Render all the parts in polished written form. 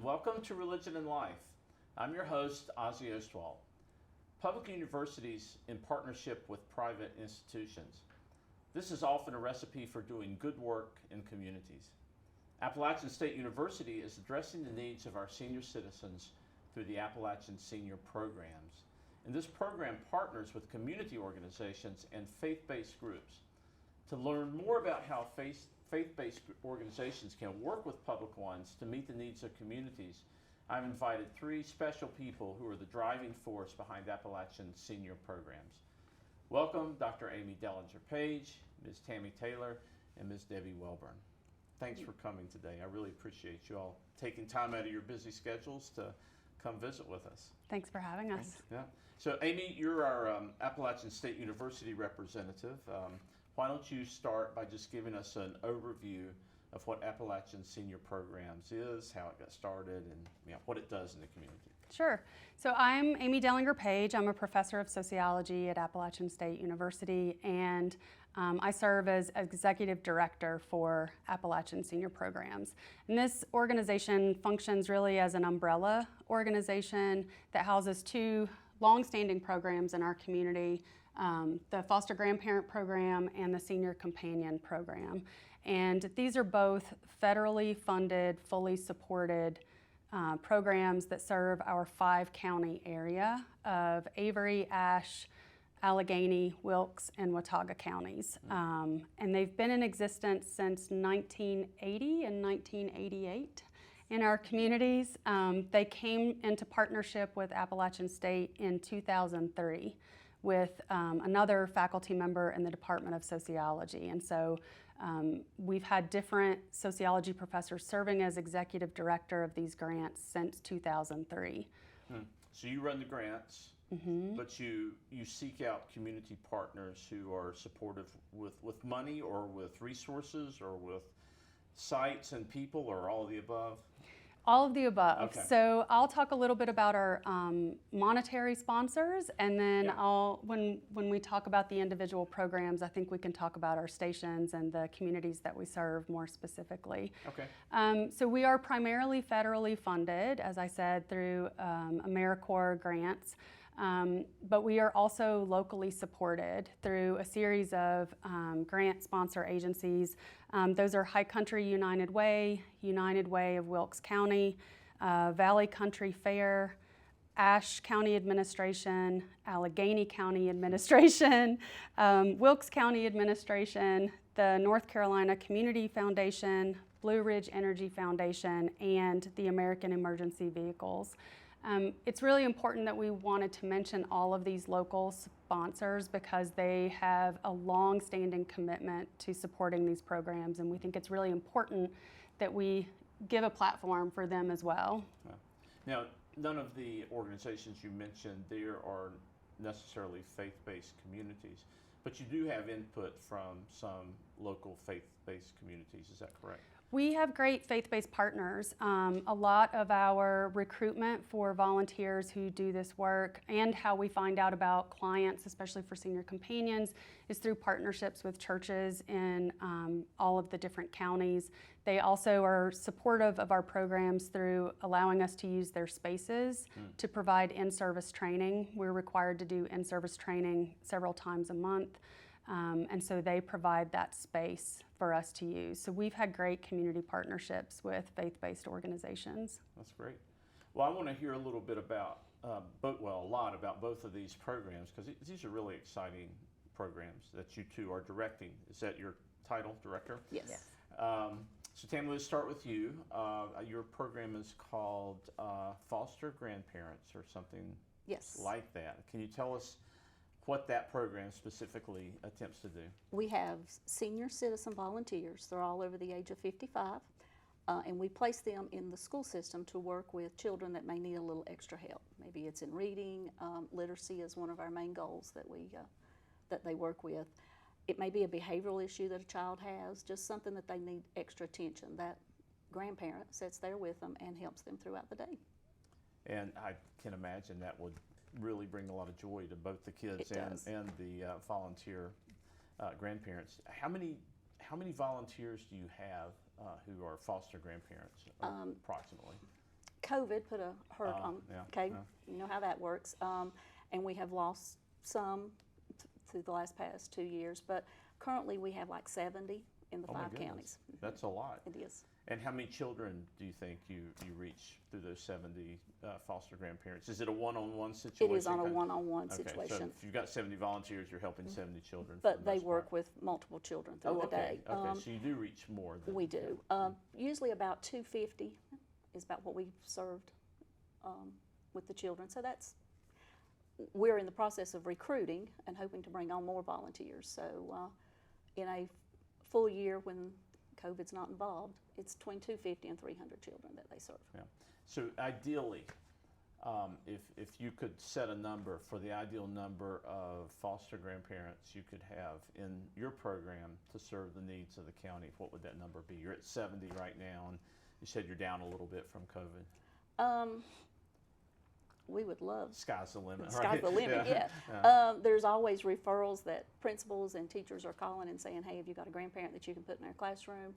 welcome to Religion and Life. I'm your host, Ozzie Ostwald. Public universities in partnership with private institutions. This is often a recipe for doing good work in communities. Appalachian State University is addressing the needs of our senior citizens through the Appalachian Senior Programs. And this program partners with community organizations and faith-based groups. To learn more about how faith-based organizations can work with public ones to meet the needs of communities, I've invited three special people who are the driving force behind Appalachian Senior Programs. Welcome, Dr. Amy Dellinger-Page, Ms. Tammy Taylor, and Ms. Debbie Welburn. Thanks for coming today. I really appreciate you all taking time out of your busy schedules to come visit with us. Thanks for having us. Yeah. So Amy, you're our Appalachian State University representative. Why don't you start by just giving us an overview of what Appalachian Senior Programs is, how it got started, and what it does in the community. Sure. So I'm Amy Dellinger-Page. I'm a professor of sociology at Appalachian State University, and I serve as executive director for Appalachian Senior Programs. And this organization functions really as an umbrella organization that houses two long-standing programs in our community, the Foster Grandparent Program and the Senior Companion Program. And these are both federally funded, fully supported programs that serve our 5-county area of Avery, Ashe, Allegheny, Wilkes, and Watauga counties. And they've been in existence since 1980 and 1988 in our communities. They came into partnership with Appalachian State in 2003 with another faculty member in the Department of Sociology. And so we've had different sociology professors serving as executive director of these grants since 2003. So you run the grants, but you seek out community partners who are supportive with money or with resources or with sites and people, or all of the above? All of the above. Okay. So I'll talk a little bit about our monetary sponsors, and then when we talk about the individual programs, I think we can talk about our stations and the communities that we serve more specifically. Okay. So we are primarily federally funded, as I said, through AmeriCorps grants. But we are also locally supported through a series of grant sponsor agencies. Those are High Country United Way of Wilkes County, Valley Country Fair, Ashe County Administration, Allegheny County Administration, Wilkes County Administration, the North Carolina Community Foundation, Blue Ridge Energy Foundation, and the American Emergency Vehicles. It's really important that we wanted to mention all of these local sponsors because they have a long-standing commitment to supporting these programs, and we think it's really important that we give a platform for them as well. Now, none of the organizations you mentioned there are necessarily faith-based communities, but you do have input from some local faith-based communities, is that correct? We have great faith-based partners. A lot of our recruitment for volunteers who do this work and how we find out about clients, especially for senior companions, is through partnerships with churches in all of the different counties. They also are supportive of our programs through allowing us to use their spaces to provide in-service training. We're required to do in-service training several times a month. And so they provide that space for us to use. So we've had great community partnerships with faith-based organizations. That's great. Well, I want to hear a little bit about, a lot about both of these programs, because these are really exciting programs that you two are directing. Is that your title, director? Yes. So Tammy, let's start with you. Your program is called Foster Grandparents or something like that. Can you tell us what that program specifically attempts to do? We have senior citizen volunteers. They're all over the age of 55, and we place them in the school system to work with children that may need a little extra help. Maybe it's in reading. Literacy is one of our main goals that they work with. It may be a behavioral issue that a child has, just something that they need extra attention. That grandparent sits there with them and helps them throughout the day. And I can imagine that would really bring a lot of joy to both the kids and the volunteer grandparents. How many volunteers do you have who are foster grandparents approximately? COVID put a hurt on, yeah, okay, yeah. you know how that works. And we have lost some through the past 2 years, but currently we have like 70 in the Oh my 5 goodness. counties. That's a lot. It is. And how many children do you think you reach through those 70 foster grandparents? Is it a one-on-one It situation? is on a kind of- one-on-one Okay, situation. so if you've got 70 volunteers, you're helping 70 children. for But the they most work part. with multiple children through Oh, the okay. day. Okay, so you do reach more than We do. Usually about 250 is about what we've served with the children. So we're in the process of recruiting and hoping to bring on more volunteers. So in a full year when COVID's not involved, it's between 250 and 300 children that they serve. Yeah. So ideally, if you could set a number for the ideal number of foster grandparents you could have in your program to serve the needs of the county, what would that number be? You're at 70 right now, and you said you're down a little bit from COVID. We would love. Sky's the limit, right? Sky's the limit, yeah. There's always referrals that principals and teachers are calling and saying, hey, have you got a grandparent that you can put in our classroom?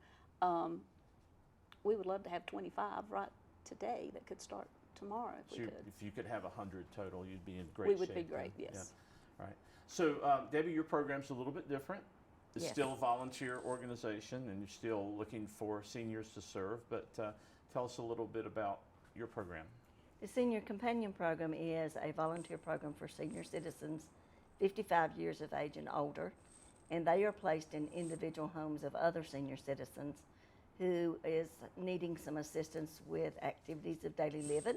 We would love to have 25 right today that could start tomorrow if we could. If you could have 100 total, you'd be in great We shape. would be great, then. yes. Yeah. Right. So, Debbie, your program's a little bit different. It's Yes. still a volunteer organization, and you're still looking for seniors to serve, but tell us a little bit about your program. The Senior Companion Program is a volunteer program for senior citizens 55 years of age and older, and they are placed in individual homes of other senior citizens who is needing some assistance with activities of daily living.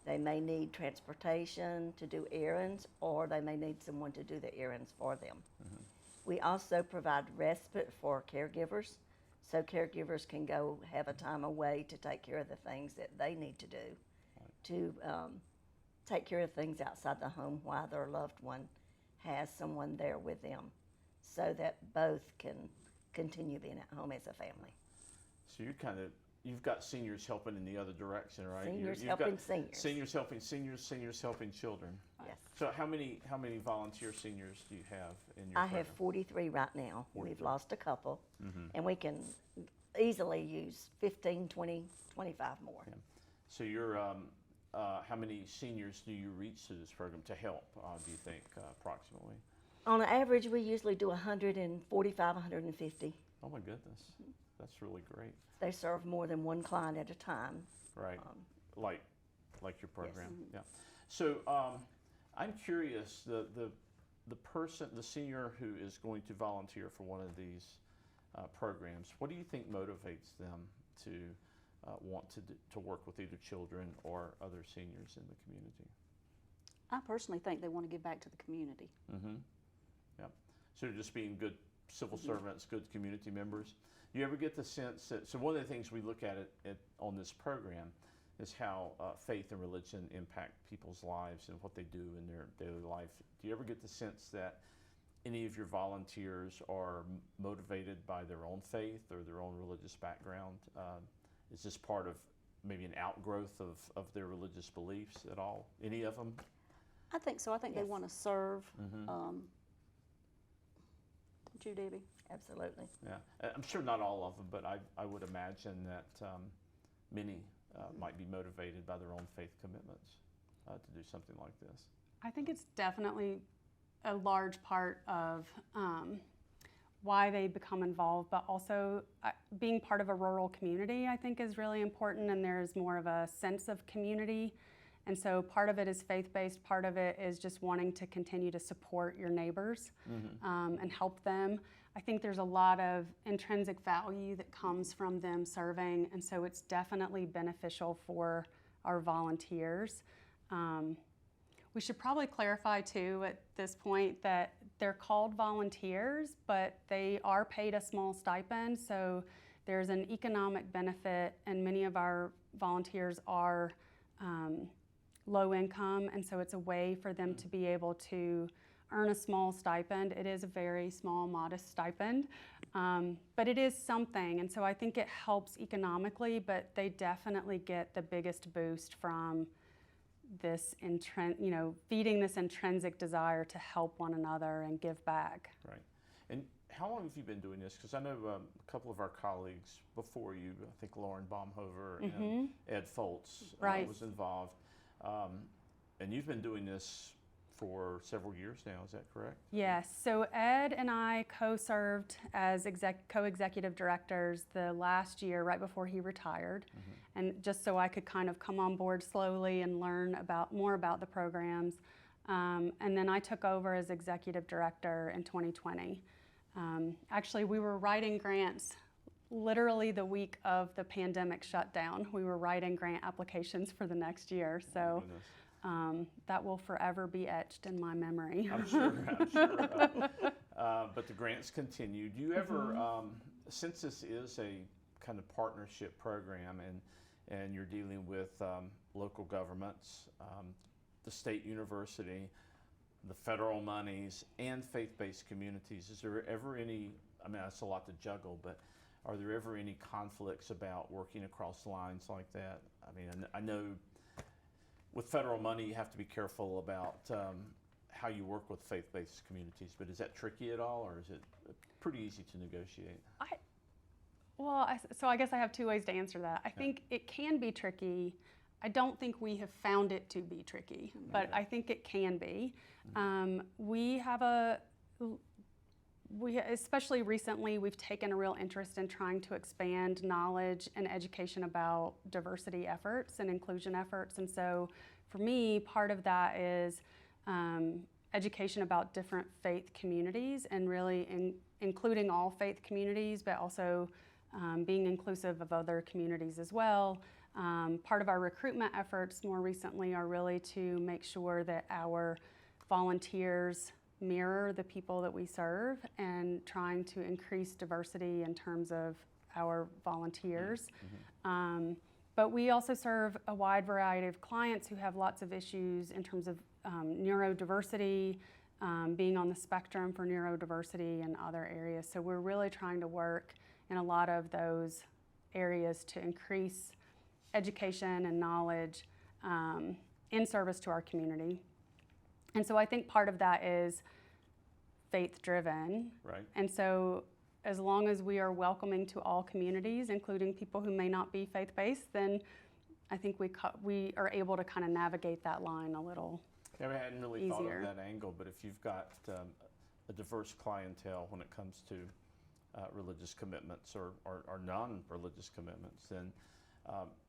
They may need transportation to do errands, or they may need someone to do the errands for them. Mm-hmm. We also provide respite for caregivers, so caregivers can go have a time away to take care of the things that they need to do, to take care of things outside the home while their loved one has someone there with them, so that both can continue being at home as a family. So you've got seniors helping in the other direction, right? Seniors You've helping got seniors. Seniors helping seniors, seniors helping children. Yes. So how many volunteer seniors do you have in your I program? have 43 right now. 43. We've lost a couple, Mm-hmm. and we can easily use 15, 20, 25 more. Yeah. So you're, how many seniors do you reach through this program to help, do you think, approximately? On average, we usually do 145, 150. Oh my goodness, that's really great. They serve more than one client at a time. Right, like your program, Yes. yeah. So I'm curious, the senior who is going to volunteer for one of these programs, what do you think motivates them to want to work with either children or other seniors in the community? I personally think they want to give back to the community. Mm-hmm. Yeah. So just being good civil servants, good community members. Do you ever get the sense that, so one of the things we look at on this program is how faith and religion impact people's lives and what they do in their daily life. Do you ever get the sense that any of your volunteers are motivated by their own faith or their own religious background? Is this part of maybe an outgrowth of their religious beliefs at all? Any of them? I think so. I think they Yes. want to serve. Mm-hmm. Don't you, Debbie? Absolutely. Yeah, I'm sure not all of them, but I would imagine that many might be motivated by their own faith commitments to do something like this. I think it's definitely a large part of why they become involved, but also being part of a rural community, I think, is really important, and there's more of a sense of community. And so part of it is faith-based, part of it is just wanting to continue to support your neighbors and help them. I think there's a lot of intrinsic value that comes from them serving, and so it's definitely beneficial for our volunteers. We should probably clarify too at this point that they're called volunteers, but they are paid a small stipend, so there's an economic benefit, and many of our volunteers are low income, and so it's a way for them to be able to earn a small stipend. It is a very small, modest stipend, but it is something, and so I think it helps economically, but they definitely get the biggest boost from this, feeding this intrinsic desire to help one another and give back. Right. And how long have you been doing this? Because I know a couple of our colleagues before you, I think Lauren Baumhover and Ed Foltz Right. was involved. And you've been doing this for several years now, is that correct? Yes, so Ed and I co-served as co-executive directors the last year right before he retired. And just so I could kind of come on board slowly and learn more about the programs. And then I took over as executive director in 2020. Actually, we were writing grants literally the week of the pandemic shutdown. We were writing grant applications for the next year. So that will forever be etched in my memory. I'm sure. But the grants continue. Do you ever, since this is a kind of partnership program and you're dealing with local governments, the state university, the federal monies, and faith-based communities, is there ever any, I mean, that's a lot to juggle, but are there ever any conflicts about working across lines like that? I mean, I know with federal money, you have to be careful about how you work with faith-based communities, but is that tricky at all, or is it pretty easy to negotiate? So I guess I have two ways to answer that. I think it can be tricky. I don't think we have found it to be tricky, but I think it can be. Especially recently, we've taken a real interest in trying to expand knowledge and education about diversity efforts and inclusion efforts. And so for me, part of that is education about different faith communities and really including all faith communities, but also being inclusive of other communities as well. Part of our recruitment efforts more recently are really to make sure that our volunteers mirror the people that we serve and trying to increase diversity in terms of our volunteers. But we also serve a wide variety of clients who have lots of issues in terms of neurodiversity, being on the spectrum for neurodiversity and other areas. So we're really trying to work in a lot of those areas to increase education and knowledge in service to our community. And so I think part of that is faith-driven. Right. And so as long as we are welcoming to all communities, including people who may not be faith-based, then I think we are able to kind of navigate that line a little I hadn't really thought easier. of that angle, but if you've got a diverse clientele when it comes to religious commitments or non-religious commitments, then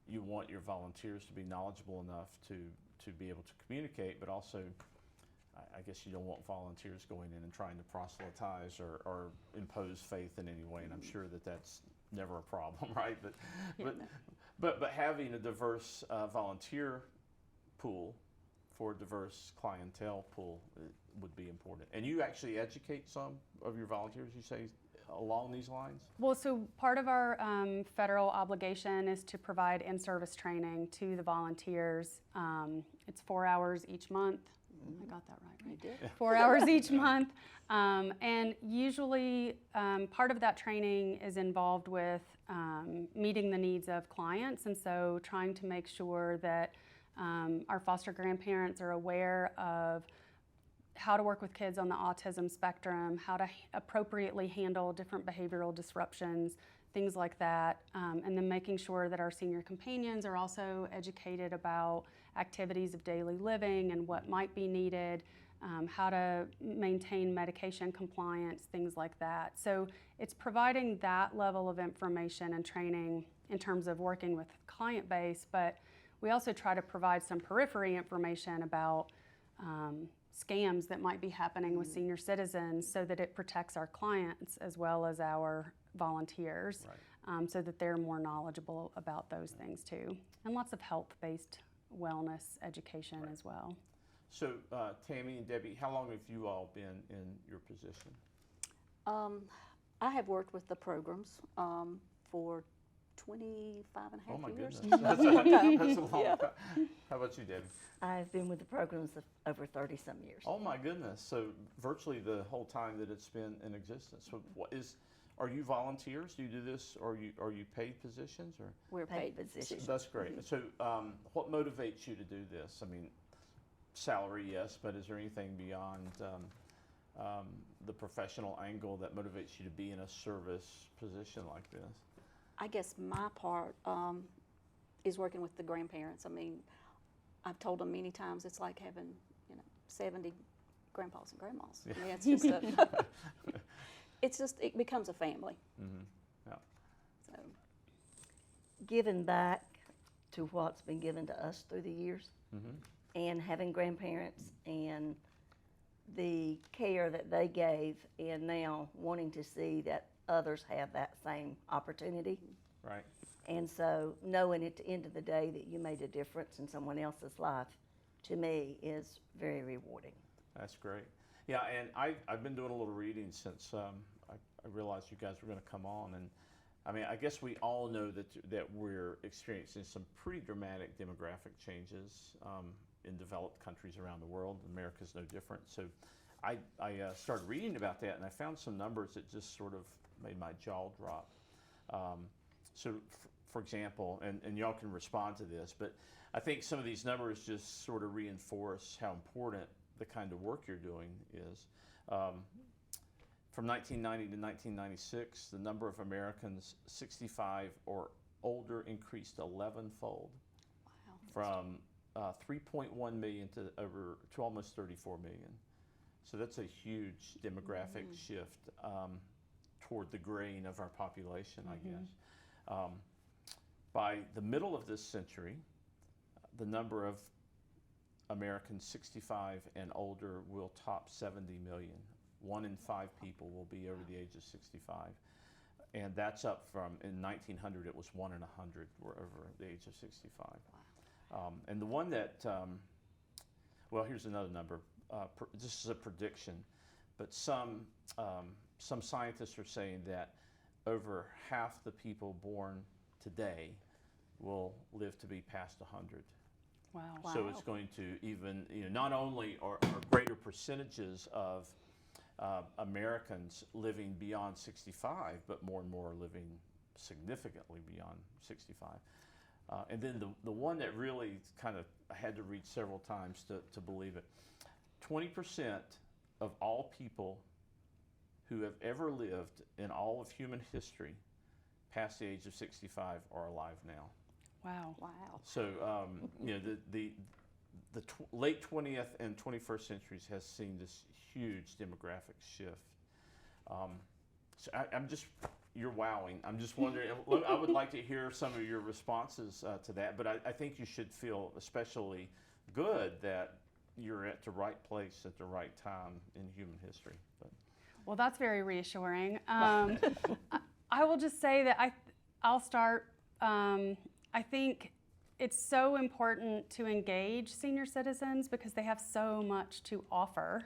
you want your volunteers to be knowledgeable enough to be able to communicate, but also I guess you don't want volunteers going in and trying to proselytize or impose faith in any way, and I'm sure that that's never a problem, right? But having a diverse volunteer pool for a diverse clientele pool would be important. And you actually educate some of your volunteers, you say, along these lines? Well, so part of our federal obligation is to provide in-service training to the volunteers. It's 4 hours each month. I got that right? You did. 4 hours each month. And usually part of that training is involved with meeting the needs of clients, and so trying to make sure that our foster grandparents are aware of how to work with kids on the autism spectrum, how to appropriately handle different behavioral disruptions, things like that. And then making sure that our senior companions are also educated about activities of daily living and what might be needed, how to maintain medication compliance, things like that. So it's providing that level of information and training in terms of working with client base, but we also try to provide some periphery information about scams that might be happening with senior citizens so that it protects our clients as well as our volunteers, so that they're more knowledgeable about those things too. And lots of health-based wellness education as well. So Tammy and Debbie, how long have you all been in your position? I have worked with the programs for 25 and a half Oh my years. goodness, that's a long Yeah. time. How about you, Debbie? I've been with the programs over 30-some years. Oh my goodness, so virtually the whole time that it's been in existence. So are you volunteers? Do you do this, or are you paid positions? Or? We're paid Paid positions. positions. That's great. So what motivates you to do this? I mean, salary, yes, but is there anything beyond the professional angle that motivates you to be in a service position like this? I guess my part is working with the grandparents. I mean, I've told them many times it's like having, 70 grandpas and grandmas. Yeah. I mean, it's just it becomes a family. Mm-hmm. Yeah. So, Giving back to what's been given to us through the years, Mm-hmm. and having grandparents and the care that they gave, and now wanting to see that others have that same opportunity. Right. And so knowing at the end of the day that you made a difference in someone else's life, to me, is very rewarding. That's great. Yeah, and I've been doing a little reading since I realized you guys were going to come on, and I mean, I guess we all know that we're experiencing some pretty dramatic demographic changes in developed countries around the world. America's no different. So I started reading about that, and I found some numbers that just sort of made my jaw drop. For example, and y'all can respond to this, but I think some of these numbers just sort of reinforce how important the kind of work you're doing is. From 1990 to 1996, the number of Americans 65 or older increased 11-fold, wow. from 3.1 million to almost 34 million. So that's a huge demographic shift toward the grain of our population, I guess. By the middle of this century, the number of Americans 65 and older will top 70 million. 1 in 5 people will be over the age of 65. And that's up from, in 1900, it was 1 in 100 were over the age of 65. Wow. And the one that, well, here's another number. This is a prediction, but some scientists are saying that over half the people born today will live to be past 100. Wow. So it's going to even, not only are greater percentages of Americans living beyond 65, but more and more are living significantly beyond 65. And then the one that really kind of, I had to read several times to believe it, 20% of all people who have ever lived in all of human history past the age of 65 are alive now. Wow. Wow. So, the late 20th and 21st centuries has seen this huge demographic shift. So I'm just, you're wowing. I'm just wondering, I would like to hear some of your responses to that, but I think you should feel especially good that you're at the right place at the right time in human history. But. Well, that's very reassuring. I will just say that I'll start. I think it's so important to engage senior citizens because they have so much to offer,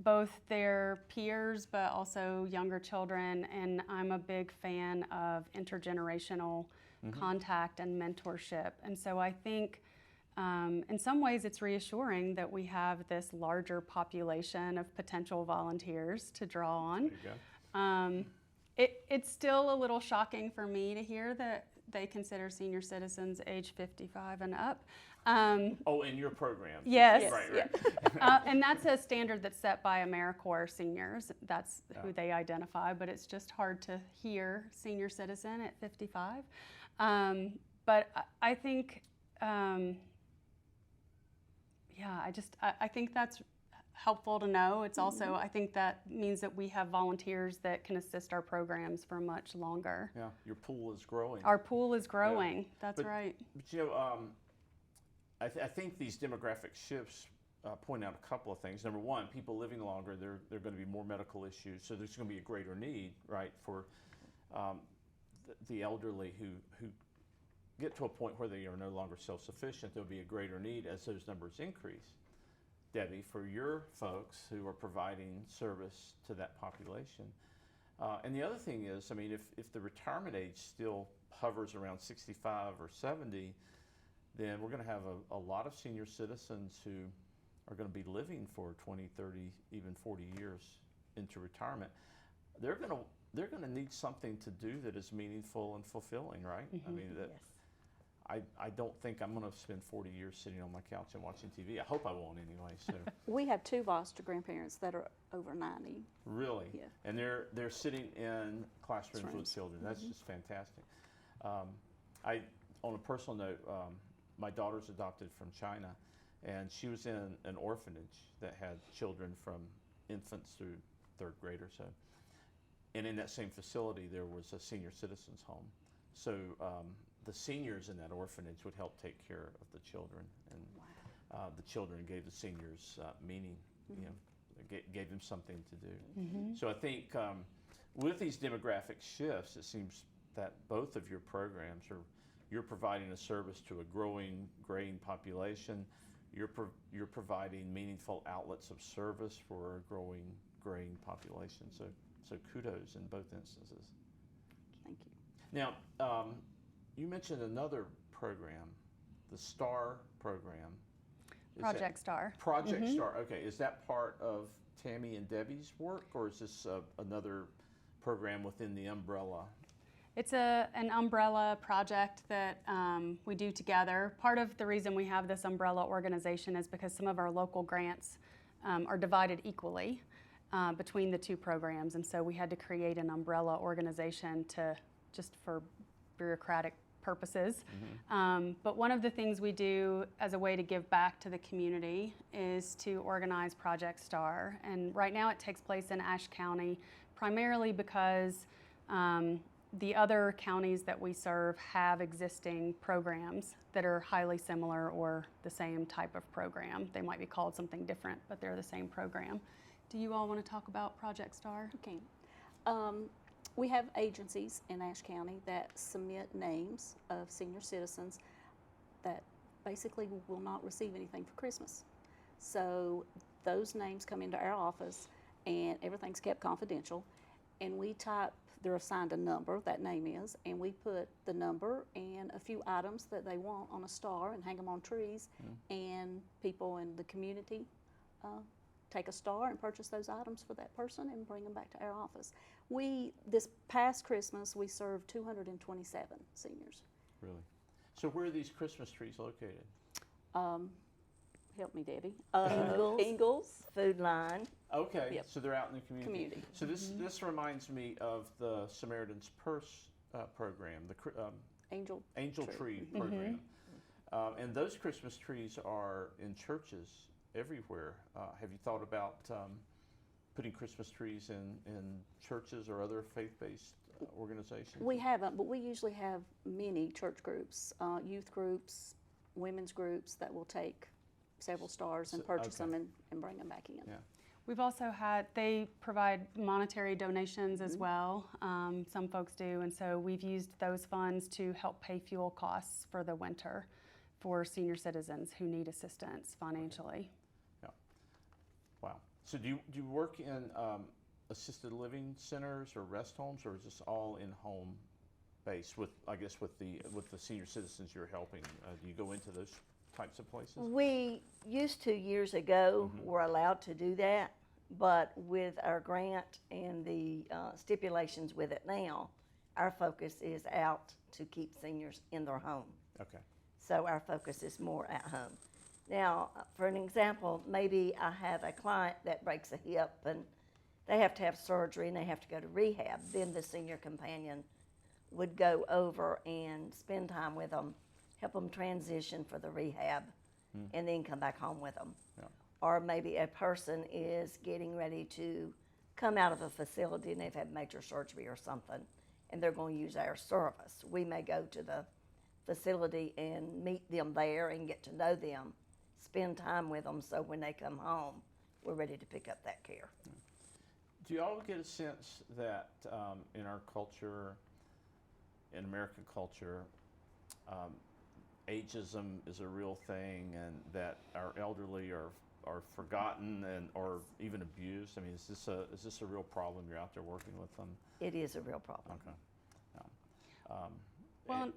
both their peers but also younger children. And I'm a big fan of intergenerational contact and mentorship. And so I think in some ways it's reassuring that we have this larger population of potential volunteers to draw on. There you go. It's still a little shocking for me to hear that they consider senior citizens age 55 and up. In your program? Yes. Right. And that's a standard that's set by AmeriCorps seniors. That's who they identify, but it's just hard to hear senior citizen at 55. But I think, I think that's helpful to know. It's also, I think that means that we have volunteers that can assist our programs for much longer. Yeah, your pool is growing. Our pool is growing. Yeah. That's right. But I think these demographic shifts point out a couple of things. Number one, people living longer, there are going to be more medical issues, so there's going to be a greater need, right, for the elderly who get to a point where they are no longer self-sufficient. There'll be a greater need as those numbers increase. Debbie, for your folks who are providing service to that population. And the other thing is, I mean, if the retirement age still hovers around 65 or 70, then we're going to have a lot of senior citizens who are going to be living for 20, 30, even 40 years into retirement. They're going to need something to do that is meaningful and fulfilling, right? I mean, I don't think I'm going to spend 40 years sitting on my couch and watching TV. I hope I won't anyway. So We have 2 foster grandparents that are over 90. really, Yeah. and they're sitting in classrooms with Classrooms. children. That's just fantastic. I, on a personal note, my daughter's adopted from China, and she was in an orphanage that had children from infants through 3rd grade or so. And in that same facility, there was a senior citizens home. So the seniors in that orphanage would help take care of the children, and the children gave the seniors meaning. You know, gave them something to do. So I think with these demographic shifts, it seems that both of your programs you're providing a service to a graying population. You're providing meaningful outlets of service for a graying population. So kudos in both instances. Thank you. Now, you mentioned another program, the STAR program. Is that- Project STAR. Project STAR. Okay, is that part of Tammy and Debbie's work, or is this another program within the umbrella? It's an umbrella project that we do together. Part of the reason we have this umbrella organization is because some of our local grants are divided equally between the 2 programs, and so we had to create an umbrella organization just for bureaucratic purposes. But one of the things we do as a way to give back to the community is to organize Project STAR, and right now it takes place in Ashe County, primarily because the other counties that we serve have existing programs that are highly similar or the same type of program. They might be called something different, but they're the same program. Do you all want to talk about Project STAR? Okay. We have agencies in Ashe County that submit names of senior citizens that basically will not receive anything for Christmas. So those names come into our office, and everything's kept confidential, and they're assigned a number, that name is, and we put the number and a few items that they want on a star and hang them on trees, and people in the community take a star and purchase those items for that person and bring them back to our office. This past Christmas, we served 227 seniors. Really? So where are these Christmas trees located? Help me, Debbie. Ingalls. Ingalls. Food line. Okay, Yep. so they're out in the community. So this reminds me of the Samaritan's Purse program, the Angel Tree program. And those Christmas trees are in churches everywhere. Have you thought about putting Christmas trees in churches or other faith-based organizations? We haven't, but we usually have many church groups, youth groups, women's groups that will take several stars and purchase them and bring them back in. Yeah. We've also they provide monetary donations as well. Some folks do, and so we've used those funds to help pay fuel costs for the winter for senior citizens who need assistance financially. Yeah. Wow. So do you work in assisted living centers or rest homes, or is this all in home base with the senior citizens you're helping? Do you go into those types of places? We used to years ago were allowed to do that, but with our grant and the stipulations with it now, our focus is out to keep seniors in their home. Okay. So our focus is more at home. Now, for an example, maybe I have a client that breaks a hip and they have to have surgery and they have to go to rehab. Then the senior companion would go over and spend time with them, help them transition for the rehab, and then come back home with them. Yeah. Or maybe a person is getting ready to come out of a facility and they've had major surgery or something, and they're going to use our service. We may go to the facility and meet them there and get to know them, spend time with them, so when they come home, we're ready to pick up that care. Do you all get a sense that in our culture, in American culture, ageism is a real thing, and that our elderly are forgotten and or even abused? I mean, is this a real problem? You're out there working with them? It is a real problem. Okay. Well,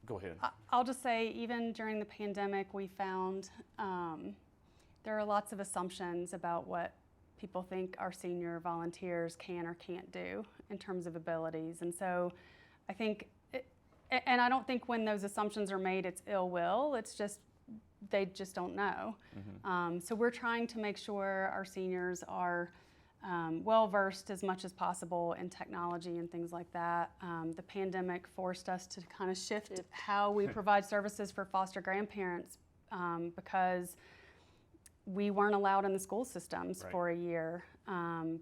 go ahead. I'll just say, even during the pandemic, we found there are lots of assumptions about what people think our senior volunteers can or can't do in terms of abilities. And so I think And I don't think when those assumptions are made, it's ill will. It's just they just don't know. So we're trying to make sure our seniors are well versed as much as possible in technology and things like that. The pandemic forced us to kind of shift how we provide services for foster grandparents because we weren't allowed in the school systems for a year,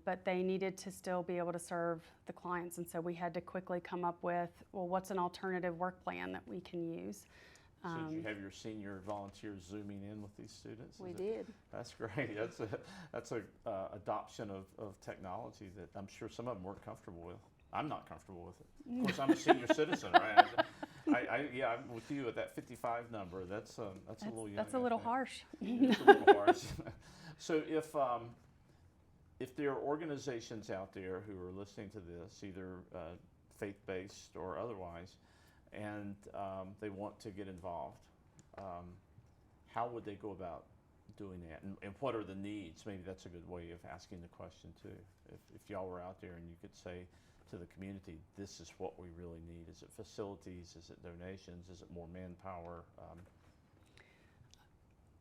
but they needed to still be able to serve the clients. And so we had to quickly come up with, well, what's an alternative work plan that we can use? So did you have your senior volunteers zooming in with these students? We did. That's great. That's a adoption of technology that I'm sure some of them weren't comfortable with. I'm not comfortable with it. Of course, I'm a senior citizen, right? I'm with you at that 55 number. That's a little young. That's a little harsh. It's a little harsh. So if there are organizations out there who are listening to this, either faith-based or otherwise, and they want to get involved, how would they go about doing that? And what are the needs? Maybe that's a good way of asking the question too. If y'all were out there and you could say to the community, this is what we really need. Is it facilities? Is it donations? Is it more manpower?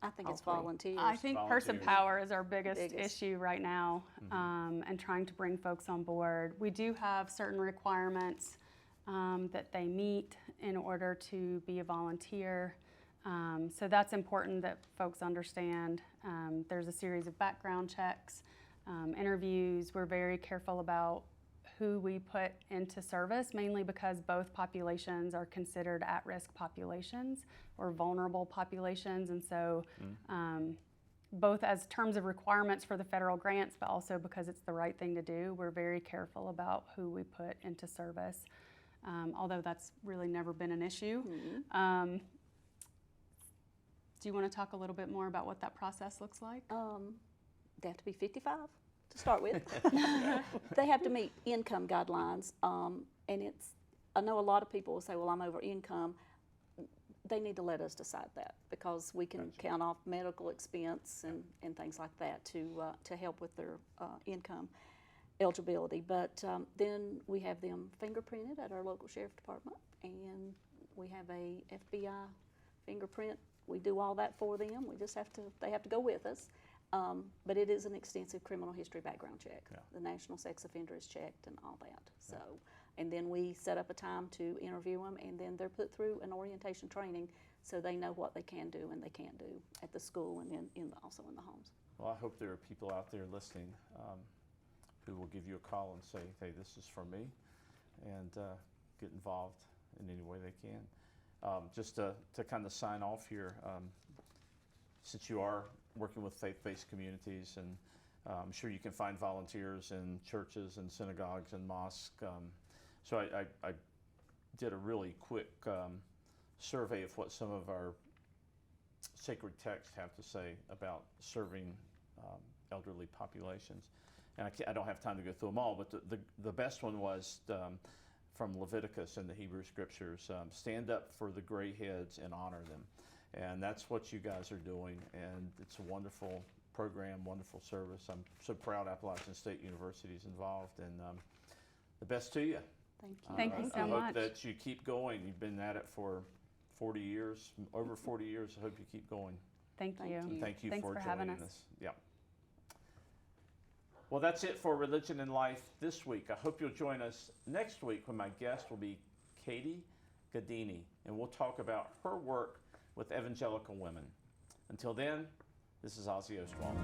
I think it's volunteers. I think person Volunteers. power is our biggest issue right now, and trying to bring folks on board. We do have certain requirements that they meet in order to be a volunteer. So that's important that folks understand. There's a series of background checks, interviews. We're very careful about who we put into service, mainly because both populations are considered at-risk populations or vulnerable populations. And so both as terms of requirements for the federal grants, but also because it's the right thing to do, we're very careful about who we put into service. Although that's really never been an issue. Do you want to talk a little bit more about what that process looks like? They have to be 55 to start with. They have to meet income guidelines, and I know a lot of people will say, well, I'm over income. They need to let us decide that because we can count off medical expense and things like that to help with their income eligibility. But then we have them fingerprinted at our local sheriff department, and we have a FBI fingerprint. We do all that for them. We just they have to go with us. But it is an extensive criminal history background check. Yeah. The national sex offender is checked and all that. So, and then we set up a time to interview them, and then they're put through an orientation training so they know what they can do and they can't do at the school and then also in the homes. Well, I hope there are people out there listening who will give you a call and say, hey, this is for me, and get involved in any way they can. Just to kind of sign off here, since you are working with faith-based communities, and I'm sure you can find volunteers in churches and synagogues and mosques. So I did a really quick survey of what some of our sacred texts have to say about serving elderly populations. And I don't have time to go through them all, but the best one was from Leviticus in the Hebrew Scriptures. Stand up for the gray heads and honor them. And that's what you guys are doing, and it's a wonderful program, wonderful service. I'm so proud Appalachian State University is involved, and the best to you. Thank you. Thank you so much. I hope that you keep going. You've been at it for 40 years, over 40 years. I hope you keep going. Thank you. Thank you. Thank you Thanks for for having joining us. us. Yeah. Well, that's it for Religion and Life this week. I hope you'll join us next week when my guest will be Katie Gadini, and we'll talk about her work with evangelical women. Until then, this is Ozzy Ostwald.